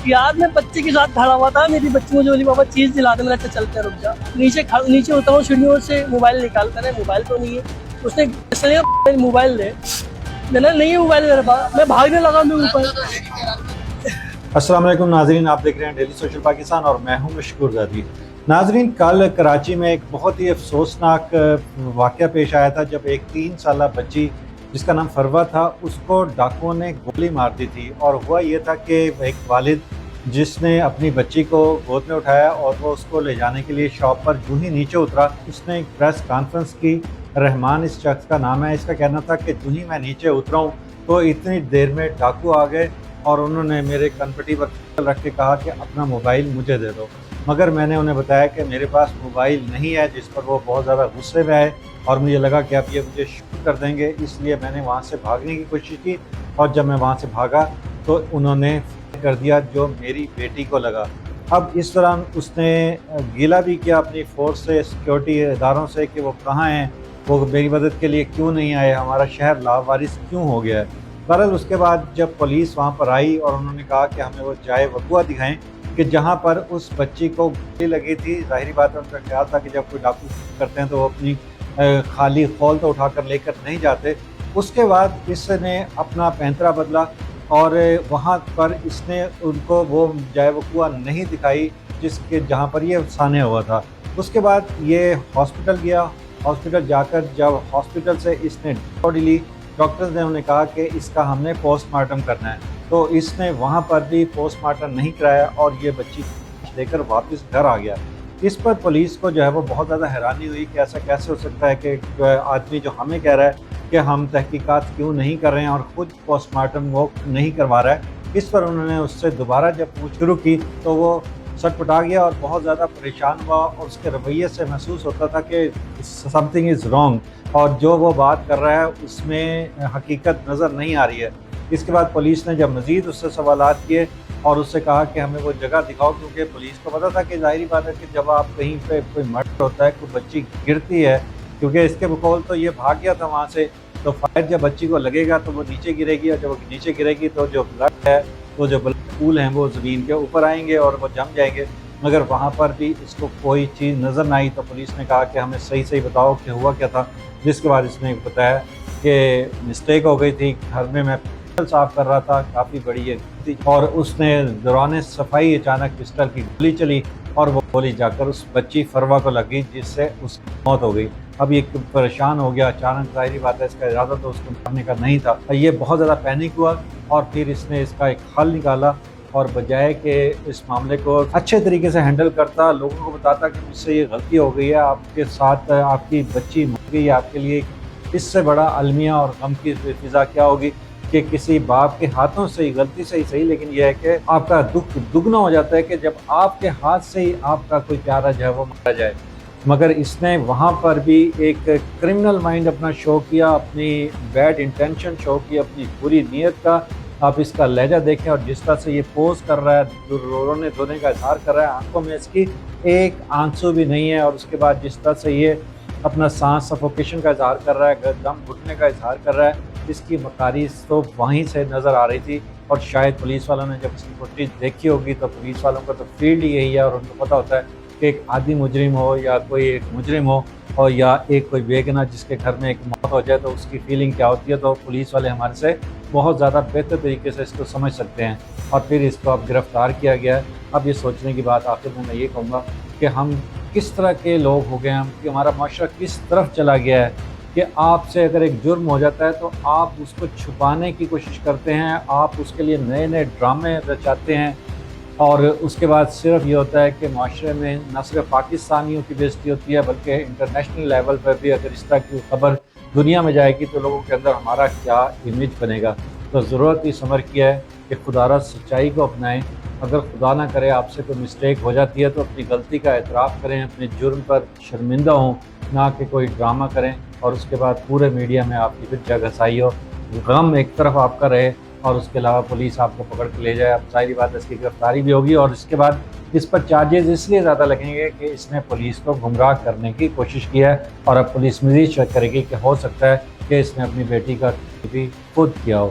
यार मैं बच्चे के साथ खड़ा हुआ था, मेरी बच्ची मुझे बोली पापा चीज दिला दे, मैंने कहा चलते हैं, रुक जा। नीचे उतरा हूँ सीढ़ियों से, मोबाइल निकालता है, मोबाइल तो नहीं है। उसने इसलिए मोबाइल दे, मैंने नहीं है मोबाइल मेरे पास, मैं भागने लगा मैं ऊपर। अस्सलाम वालेकुम नाजरीन, आप देख रहे हैं डेली सोशल पाकिस्तान और मैं हूं मशकूर ज़ादी। नाजरीन, कल कराची में एक बहुत ही अफसोसनाक वाक़या पेश आया था जब एक 3 साला बच्ची जिसका नाम फरवा था उसको डाकुओं ने गोली मार दी थी। और हुआ ये था कि एक वालिद जिसने अपनी बच्ची को गोद में उठाया और वो उसको ले जाने के लिए शॉप पर जूं ही नीचे उतरा, उसने एक प्रेस कॉन्फ्रेंस की। रहमान इस शख्स का नाम है। इसका कहना था कि जूं ही मैं नीचे उतरा हूँ तो इतनी देर में डाकू आ गए और उन्होंने मेरे कनपटी पर रख के कहा कि अपना मोबाइल मुझे दे दो। मगर मैंने उन्हें बताया कि मेरे पास मोबाइल नहीं है, जिस पर वो बहुत ज़्यादा गुस्से में आए और मुझे लगा कि अब ये मुझे शूट कर देंगे, इसलिए मैंने वहाँ से भागने की कोशिश की। और जब मैं वहाँ से भागा तो उन्होंने कर दिया जो मेरी बेटी को लगा। अब इस दौरान उसने गिला भी किया अपनी फोर्स से, सिक्योरिटी इदारों से कि वो कहाँ हैं, वो मेरी मदद के लिए क्यों नहीं आए, हमारा शहर लावारिस क्यों हो गया है। बहरहाल उसके बाद जब पुलिस वहाँ पर आई और उन्होंने कहा कि हमें वो जाए वक़ुआ दिखाएं कि जहाँ पर उस बच्ची को गोली लगी थी। ज़ाहिरी बात है, उनका ख्याल था कि जब कोई डाकू करते हैं तो वो अपनी खाली खौल तो उठाकर लेकर नहीं जाते। उसके बाद इसने अपना पैंतरा बदला और वहाँ पर इसने उनको वो जाए वक़ुआ नहीं दिखाई जिसके जहाँ पर ये साने हुआ था। उसके बाद ये हॉस्पिटल गया। हॉस्पिटल जाकर जब हॉस्पिटल से इसने बॉडी ली, डॉक्टर्स ने उन्हें कहा कि इसका हमने पोस्टमार्टम करना है, तो इसने वहाँ पर भी पोस्टमार्टम नहीं कराया और ये बच्ची लेकर वापस घर आ गया। इस पर पुलिस को जो है वो बहुत ज़्यादा हैरानी हुई कि ऐसा कैसे हो सकता है कि आदमी जो हमें कह रहा है कि हम तहकीकात क्यों नहीं कर रहे हैं और ख़ुद पोस्टमार्टम वो नहीं करवा रहा है। इस पर उन्होंने उससे दोबारा जब पूछ शुरू की तो वो सटपटा गया और बहुत ज़्यादा परेशान हुआ और उसके रवैये से महसूस होता था कि समथिंग इज़ रॉन्ग और जो वो बात कर रहा है उसमें हकीकत नज़र नहीं आ रही है। इसके बाद पुलिस ने जब मज़ीद उससे सवालात किए और उससे कहा कि हमें वो जगह दिखाओ, क्योंकि पुलिस को पता था कि ज़ाहिरी बात है कि जब आप कहीं पे कोई मर्डर होता है, कोई बच्ची गिरती है, क्योंकि इसके बकौल तो ये भाग गया था वहाँ से, तो फायर जब बच्ची को लगेगा तो वो नीचे गिरेगी और जब वो नीचे गिरेगी तो जो ब्लड है, तो जो ब्लड पूल हैं वो ज़मीन के ऊपर आएंगे और वो जम जाएंगे। मगर वहाँ पर भी इसको कोई चीज़ नज़र ना आई तो पुलिस ने कहा कि हमें सही सही बताओ कि हुआ क्या था। जिसके बाद इसने बताया कि मिस्टेक हो गई थी, घर में मैं पिस्टल साफ़ कर रहा था, काफ़ी बड़ी ये थी, और उसने दौरान सफाई अचानक पिस्टल की गोली चली और वो गोली जाकर उस बच्ची फरवा को लगी जिससे उसकी मौत हो गई। अब ये परेशान हो गया अचानक, ज़ाहिरी बात है इसका इरादा तो उसको मारने का नहीं था। ये बहुत ज़्यादा पैनिक हुआ और फिर इसने इसका एक हल निकाला और बजाय कि इस मामले को अच्छे तरीके से हैंडल करता, लोगों को बताता कि मुझसे ये गलती हो गई है, आपके साथ आपकी बच्ची मर गई है, आपके लिए इससे बड़ा अलमिया और गम की फिज़ा क्या होगी कि किसी बाप के हाथों से ही, गलती से ही सही, लेकिन यह है कि आपका दुख दुगना हो जाता है कि जब आपके हाथ से ही आपका कोई प्यारा जो है वो मारा जाए। मगर इसने वहाँ पर भी एक क्रिमिनल माइंड अपना शो किया, अपनी बैड इंटेंशन शो की, अपनी बुरी नीयत का। आप इसका लहजा देखें और जिस तरह से ये पोज कर रहा है, रोने धोने का इजहार कर रहा है, आंखों में इसकी एक आंसू भी नहीं है। और उसके बाद जिस तरह से ये अपना सांस सफोकेशन का इजहार कर रहा है, दम घुटने का इजहार कर रहा है, इसकी मकारीज तो वहीं से नज़र आ रही थी। और शायद पुलिस वालों ने जब इसकी फुटेज देखी होगी तो पुलिस वालों का तो फील्ड ही यही है और उनको पता होता है कि एक आदि मुजरिम हो या कोई एक मुजरिम हो और या एक कोई बेगना जिसके घर में एक मौत हो जाए तो उसकी फीलिंग क्या होती है। तो पुलिस वाले हमारे से बहुत ज़्यादा बेहतर तरीके से इसको समझ सकते हैं और फिर इसको अब गिरफ़्तार किया गया है। अब ये सोचने की बात आखिर में मैं ये कहूँगा कि हम किस तरह के लोग हो गए हैं, कि हमारा माशरा किस तरफ चला गया है कि आपसे अगर एक जुर्म हो जाता है तो आप उसको छुपाने की कोशिश करते हैं, आप उसके लिए नए नए ड्रामे रचाते हैं और उसके बाद सिर्फ ये होता है कि माशरे में न सिर्फ पाकिस्तानियों की बेइज्जती होती है बल्कि इंटरनेशनल लेवल पर भी अगर इस तरह की खबर दुनिया में जाएगी तो लोगों के अंदर हमारा क्या इमेज बनेगा। तो ज़रूरत इस अमर की है कि खुदारा सच्चाई को अपनाएं। अगर खुदा ना करे आपसे कोई मिस्टेक हो जाती है तो अपनी गलती का एतराफ़ करें, अपने जुर्म पर शर्मिंदा हों, ना कि कोई ड्रामा करें और उसके बाद पूरे मीडिया में आपकी फिर जगह घसाई हो, गम एक तरफ आपका रहे और उसके अलावा पुलिस आपको पकड़ के ले जाए। अब सारी बात इसकी गिरफ्तारी भी होगी और इसके बाद इस पर चार्जेस इसलिए ज़्यादा लगेंगे कि इसने पुलिस को गुमराह करने की कोशिश की है और अब पुलिस मज़ीद शक करेगी कि हो सकता है कि इसने अपनी बेटी का भी खुद किया हो।